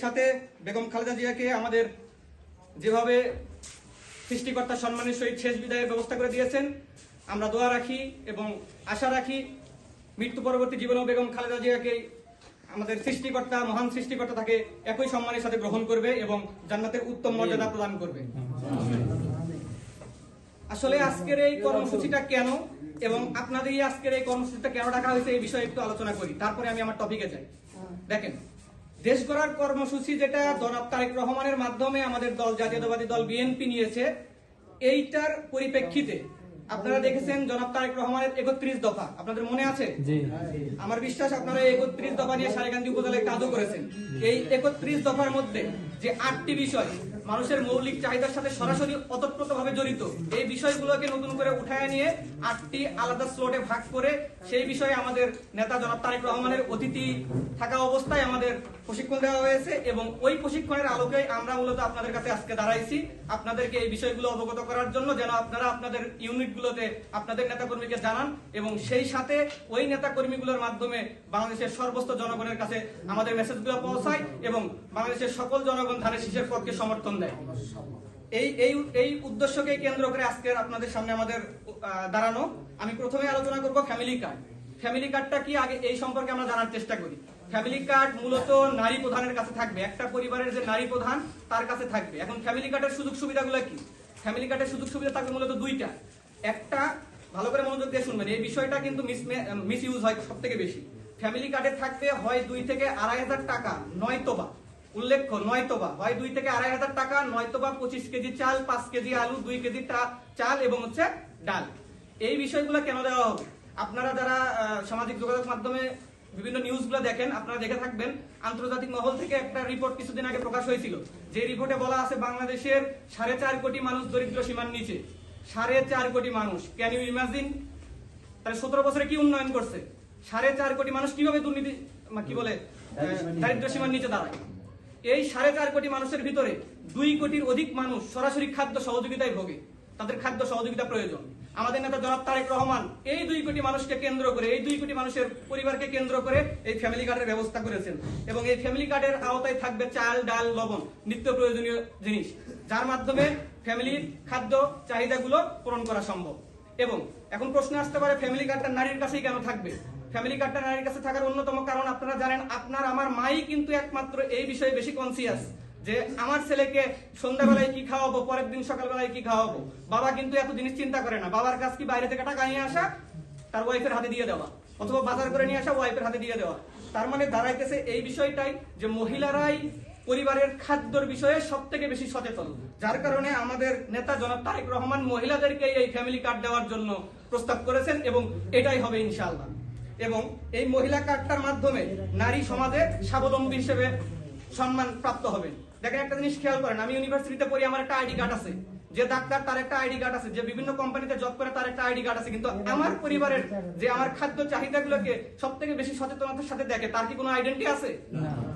সাথে বেগম খালেদা জিয়াকে আমাদের যেভাবে সৃষ্টিকর্তা সম্মানের সহিত শেষ বিদায়ের ব্যবস্থা করে দিয়েছেন, আমরা দোয়া রাখি এবং আশা রাখি মৃত্যু পরবর্তী জীবনেও বেগম খালেদা জিয়াকে আমাদের সৃষ্টিকর্তা, মহান সৃষ্টিকর্তা তাকে একই সম্মানের সাথে গ্রহণ করবে এবং জান্নাতের উত্তম মর্যাদা প্রদান করবে। আসলে আজকের এই কর্মসূচিটা কেন এবং আপনাদের আজকের এই কর্মসূচিটা কেন ডাকা হয়েছে এই বিষয়ে একটু আলোচনা করি, তারপরে আমি আমার টপিকে যাই। দেখেন, দেশ গড়ার কর্মসূচি যেটা জনাব তারেক রহমানের মাধ্যমে আমাদের দল জাতীয়তাবাদী দল বিএনপি নিয়েছে, এইটার পরিপ্রেক্ষিতে আপনারা দেখেছেন জনাব তারেক রহমানের 31 দফা, আপনাদের মনে আছে? আমার বিশ্বাস আপনারা 31 দফা নিয়ে সারেগান্ধী উপজেলায় কাজও করেছেন। এই 31 দফার মধ্যে যে 8টি বিষয় মানুষের মৌলিক চাহিদার সাথে সরাসরি ওতপ্রোতভাবে জড়িত, এই বিষয়গুলোকে নতুন করে উঠায় নিয়ে 8টি আলাদা স্লটে ভাগ করে সেই বিষয়ে আমাদের নেতা জনাব তারেক রহমানের অতিথি থাকা অবস্থায় আমাদের প্রশিক্ষণ দেওয়া হয়েছে এবং ওই প্রশিক্ষণের আলোকে আমরা মূলত আপনাদের কাছে আজকে দাঁড়াইছি আপনাদেরকে এই বিষয়গুলো অবগত করার জন্য, যেন আপনারা আপনাদের ইউনিটগুলোতে আপনাদের নেতাকর্মীকে জানান এবং সেই সাথে ওই নেতাকর্মীগুলোর মাধ্যমে বাংলাদেশের সর্বস্ত জনগণের কাছে আমাদের মেসেজগুলো পৌঁছায় এবং বাংলাদেশের সকল জনগণ ধানের শীষের পক্ষে সমর্থন দেয়। এই উদ্দেশ্যকে কেন্দ্র করে আজকে আপনাদের সামনে আমাদের দাঁড়ানো। আমি প্রথমে আলোচনা করব ফ্যামিলি কার্ড। ফ্যামিলি কার্ডটা কি আগে এই সম্পর্কে আমরা জানার চেষ্টা করি। ফ্যামিলি কার্ড মূলত নারী প্রধানের কাছে থাকবে, একটা পরিবারের যে নারী প্রধান তার কাছে থাকবে। এখন ফ্যামিলি কার্ডের সুযোগ সুবিধাগুলো কি? ফ্যামিলি কার্ডের সুযোগ সুবিধা থাকবে মূলত দুইটা। একটা, ভালো করে মনোযোগ দিয়ে শুনবেন, এই বিষয়টা কিন্তু মিস ইউজ হয় সব থেকে বেশি। ফ্যামিলি কার্ডে থাকবে হয় 2 থেকে 2,500 টাকা, নয়তোবা, উল্লেখ্য নয়তোবা, হয় 2 থেকে 2,500 টাকা, নয়তোবা 25 কেজি চাল, 5 কেজি আলু, 2 কেজি চাল এবং হচ্ছে ডাল। এই বিষয়গুলো কেন দেওয়া হবে? আপনারা যারা সামাজিক যোগাযোগ মাধ্যমে বিভিন্ন নিউজগুলো দেখেন, আপনারা দেখে থাকবেন আন্তর্জাতিক মহল থেকে একটা রিপোর্ট কিছুদিন আগে প্রকাশ হয়েছিল, যে রিপোর্টে বলা আছে বাংলাদেশের 4.5 কোটি মানুষ দরিদ্র সীমার নিচে। 4.5 কোটি মানুষ, ক্যান ইউ ইমাজিন? তাহলে 17 বছরে কি উন্নয়ন করছে? 4.5 কোটি মানুষ কিভাবে দুর্নীতি কি বলে দারিদ্র সীমার নিচে দাঁড়ায়? এই 4.5 কোটি মানুষের ভিতরে 2 কোটির অধিক মানুষ সরাসরি খাদ্য সহযোগিতায় ভোগে, তাদের খাদ্য সহযোগিতা প্রয়োজন। আমাদের নেতা জনাব তারেক রহমান এই 2 কোটি মানুষকে কেন্দ্র করে, এই 2 কোটি মানুষের পরিবারকে কেন্দ্র করে এই ফ্যামিলি কার্ডের ব্যবস্থা করেছেন এবং এই ফ্যামিলি কার্ডের আওতায় থাকবে চাল, ডাল, লবণ, নিত্য প্রয়োজনীয় জিনিস, যার মাধ্যমে ফ্যামিলির খাদ্য চাহিদাগুলো পূরণ করা সম্ভব। এবং এখন প্রশ্ন আসতে পারে, ফ্যামিলি কার্ডটা নারীর কাছেই কেন থাকবে? ফ্যামিলি কার্ডটা নারীর কাছে থাকার অন্যতম কারণ আপনারা জানেন, আপনার আমার মাই কিন্তু একমাত্র এই বিষয়ে বেশি কনসিয়াস যে আমার ছেলেকে সন্ধ্যাবেলায় কি খাওয়াবো, পরের দিন সকালবেলায় কি খাওয়াবো। বাবা কিন্তু এত জিনিস চিন্তা করে না। বাবার কাজ কি বাইরে থেকে টাকা নিয়ে আসা, তার ওয়াইফের হাতে দিয়ে দেওয়া, অথবা বাজার করে নিয়ে আসা, ওয়াইফের হাতে দিয়ে দেওয়া। তার মানে দাঁড়াইতেছে এই বিষয়টাই যে মহিলারাই পরিবারের খাদ্যর বিষয়ে সব থেকে বেশি সচেতন, যার কারণে আমাদের নেতা জনাব তারেক রহমান মহিলাদেরকে এই ফ্যামিলি কার্ড দেওয়ার জন্য প্রস্তাব করেছেন এবং এটাই হবে ইনশাআল্লাহ। এবং এই মহিলা কার্ডটার মাধ্যমে নারী সমাজে স্বাবলম্বী হিসেবে সম্মান প্রাপ্ত হবেন। দেখেন, একটা জিনিস খেয়াল করেন, আমি ইউনিভার্সিটিতে পড়ি, আমার একটা আইডি কার্ড আছে, যে ডাক্তার তার একটা আইডি কার্ড আছে, যে বিভিন্ন কোম্পানিতে জব করে তার একটা আইডি কার্ড আছে, কিন্তু আমার পরিবারের যে আমার খাদ্য চাহিদাগুলোকে সব থেকে বেশি সচেতনতার সাথে দেখে, তার কি কোনো আইডেন্টি আছে?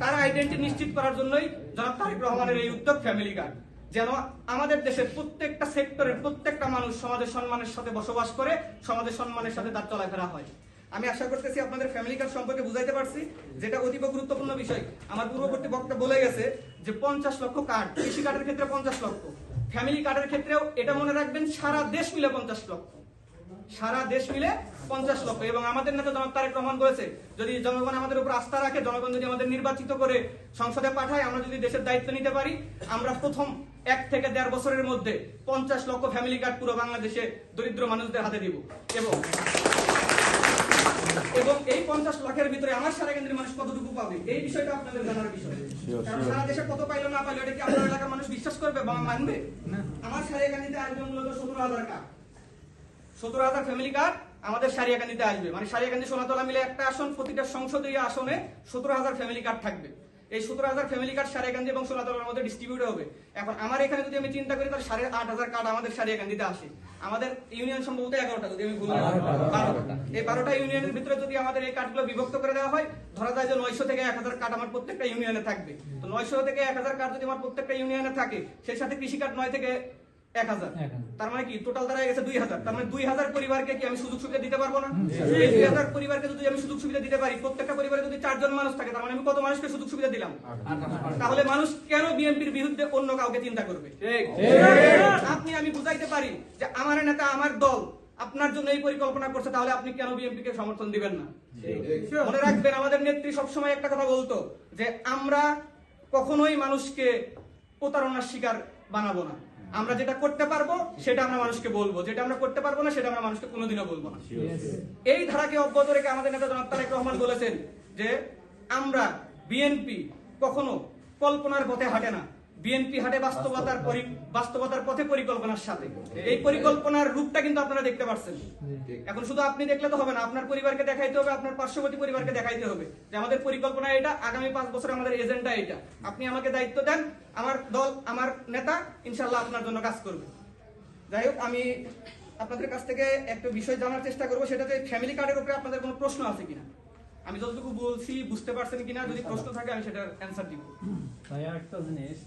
তার আইডেন্টি নিশ্চিত করার জন্যই জনাব তারেক রহমানের এই উদ্যোগ ফ্যামিলি কার্ড, যেন আমাদের দেশের প্রত্যেকটা সেক্টরের প্রত্যেকটা মানুষ সমাজের সম্মানের সাথে বসবাস করে, সমাজের সম্মানের সাথে তার চলাফেরা হয়। আমি আশা করতেছি আপনাদের ফ্যামিলি কার্ড সম্পর্কে বুঝাইতে পারছি, যেটা অতীব গুরুত্বপূর্ণ বিষয়। আমার পূর্ববর্তী বক্তা বলে গেছে যে 50 লক্ষ কার্ড, কৃষি কার্ডের ক্ষেত্রে 50 লক্ষ, ফ্যামিলি কার্ডের ক্ষেত্রেও এটা মনে রাখবেন সারা দেশ মিলে 50 লক্ষ, সারা দেশ মিলে 50 লক্ষ। এবং আমাদের নেতা জনাব তারেক রহমান বলেছে, যদি জনগণ আমাদের উপর আস্থা রাখে, জনগণ যদি আমাদের নির্বাচিত করে সংসদে পাঠায়, আমরা যদি দেশের দায়িত্ব নিতে পারি, আমরা প্রথম 1 থেকে 1.5 বছরের মধ্যে 50 লক্ষ ফ্যামিলি কার্ড পুরো বাংলাদেশে দরিদ্র মানুষদের হাতে দিব। এবং এই 50 লাখের ভিতরে আমার সারাকান্দির মানুষ কতটুকু পাবে, এই বিষয়টা আপনাদের জানার বিষয়। কারণ সারা দেশে কত পাইলো না পাইলো এটা কি আপনার এলাকার মানুষ বিশ্বাস করবে বা মানবে? আমার সারিয়াকান্দিতে আসবে মূলত 17,000 কার্ড, 17,000 ফ্যামিলি কার্ড আমাদের সারিয়াকান্দিতে আসবে। মানে সারিয়াকান্দি সোনাতলা মিলে একটা আসন, প্রতিটা সংসদীয় আসনে 17,000 ফ্যামিলি কার্ড থাকবে। এই 17,000 ফ্যামিলি কার্ড সারিয়াকান্দি এবং সোনাতলার মধ্যে ডিস্ট্রিবিউট হবে। এখন আমার এখানে যদি আমি চিন্তা করি, তাহলে 8,500 কার্ড আমাদের সারিয়াকান্দিতে আসে। আমাদের ইউনিয়ন সম্ভবত 11টা, যদি আমি ভুল না করি 12টা। এই 12টা ইউনিয়নের ভিতরে যদি আমাদের এই কার্ডগুলো বিভক্ত করে দেওয়া হয়, ধরা যায় যে 900 থেকে 1,000 কার্ড আমার প্রত্যেকটা ইউনিয়নে থাকবে। তো 900 থেকে 1,000 কার্ড যদি আমার প্রত্যেকটা ইউনিয়নে থাকে, সেই সাথে কৃষি কার্ড 9 থেকে 1000, তার মানে কি টোটাল দাঁড়ায় গেছে 2000। তার মানে 2000 পরিবারকে কি আমি সুযোগ সুবিধা দিতে পারবো না? এই 2000 পরিবারকে যদি আমি সুযোগ সুবিধা দিতে পারি, প্রত্যেকটা পরিবারে যদি 4 জন মানুষ থাকে, তার মানে আমি কত মানুষকে সুযোগ সুবিধা দিলাম? তাহলে মানুষ কেন বিএনপির বিরুদ্ধে অন্য কাউকে চিন্তা করবে? আপনি আমি বুঝাইতে পারি যে আমার নেতা আমার দল আপনার জন্য এই পরিকল্পনা করছে, তাহলে আপনি কেন বিএনপি কে সমর্থন দিবেন না? মনে রাখবেন, আমাদের নেত্রী সবসময় একটা কথা বলতো যে আমরা কখনোই মানুষকে প্রতারণার শিকার বানাবো না। আমরা যেটা করতে পারবো সেটা আমরা মানুষকে বলবো, যেটা আমরা করতে পারবো না সেটা আমরা মানুষকে কোনোদিনও বলবো না। এই ধারাকে অব্যাহত রেখে আমাদের নেতা জনাব তারেক রহমান বলেছেন যে আমরা বিএনপি কখনো কল্পনার পথে হাঁটে না, বিএনপি হাঁটে বাস্তবতার পথে পরিকল্পনার সাথে। এই পরিকল্পনার রূপটা কিন্তু আপনারা দেখতে পাচ্ছেন। এখন শুধু আপনি দেখলে তো হবে না, আপনার পরিবারকে দেখাইতে হবে, আপনার পার্শ্ববর্তী পরিবারকে দেখাইতে হবে যে আমাদের পরিকল্পনা এটা, আগামী 5 বছরে আমাদের এজেন্ডা এটা। আপনি আমাকে দায়িত্ব দেন, আমার দল আমার নেতা ইনশাআল্লাহ আপনার জন্য কাজ করবে। যাই হোক, আমি আপনাদের কাছ থেকে একটা বিষয় জানার চেষ্টা করবো, সেটা যে ফ্যামিলি কার্ডের উপরে আপনাদের কোনো প্রশ্ন আছে কিনা। আমি যতটুকু বলছি বুঝতে পারছেন কিনা, যদি প্রশ্ন থাকে আমি সেটার অ্যান্সার দিব। ভাই একটা জিনিস